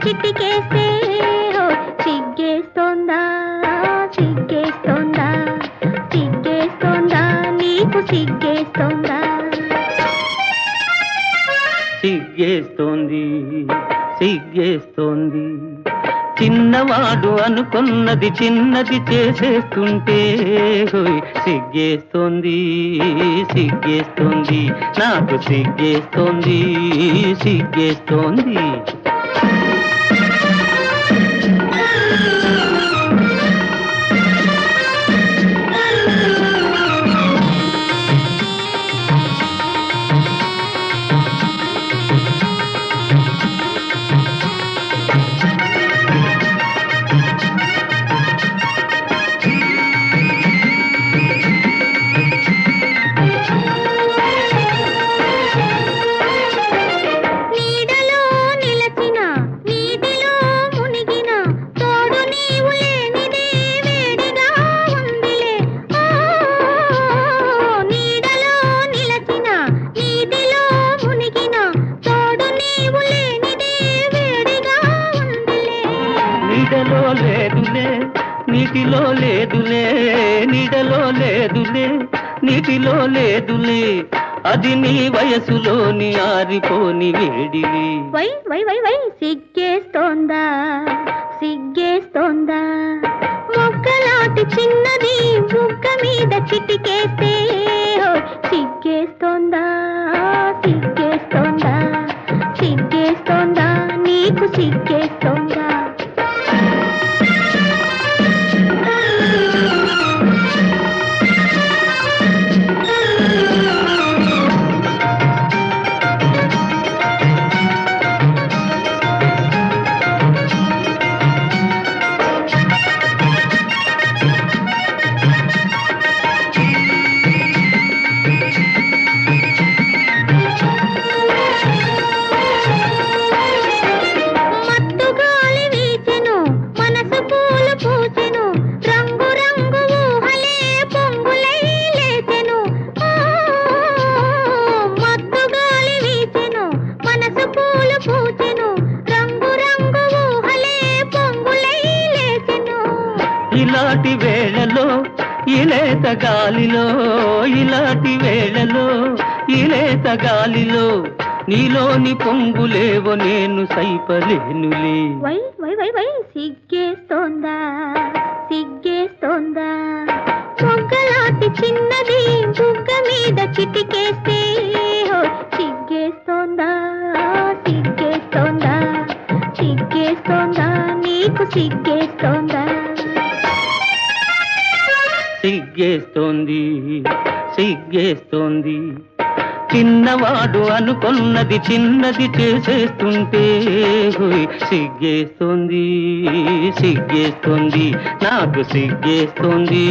చిటికేస్తే సిగ్గేస్తోందా సిగ్గేస్తోందా సిగ్గేస్తోందా నీకు సిగ్గేస్తోందా సిగ్గేస్తోంది సిగ్గేస్తోంది చిన్నవాడు అనుకున్నది చిన్నది చేసేస్తుంటే సిగ్గేస్తోంది సిగ్గేస్తోంది నాకు సిగ్గేస్తోంది సిగ్గేస్తోంది నీడలో లేదులే నీటిలో లేదులే నీడలో లేదులే నీటిలో లేదులే అది నీ వయసులోని ఆరిపోని వేడివి వై వై వై వై సిగ్గేస్తోందా సిగ్గేస్తోందా మొక్కలాంటి చిన్నది బుగ్గ మీద చిటికేస్తే సిగ్గేస్తోందా సిగ్గేస్తోందా సిగ్గేస్తోందా నీకు సిగ్గేస్తోందా ఇలాంటి వేళలో ఇలేత గాలిలో ఇలాంటి వేళలో ఇలేత గాలిలో నీలోని పొంగులేవో నేను సైపలేనులే వై వై వై వై సిగ్గేస్తోందా సిగ్గేస్తోందా మొగ్గలాంటి చిన్నది బుగ్గ మీద చిటికేస్తే సిగ్గేస్తోందా సిగ్గేస్తోందా సిగ్గేస్తోందా నీకు సిగ్గేస్తోందా సిగ్గేస్తోంది సిగ్గేస్తోంది చిన్నవాడు అనుకున్నది చిన్నది చేసేస్తుంటే సిగ్గేస్తోంది సిగ్గేస్తోంది నాకు సిగ్గేస్తోంది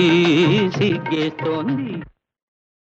సిగ్గేస్తోంది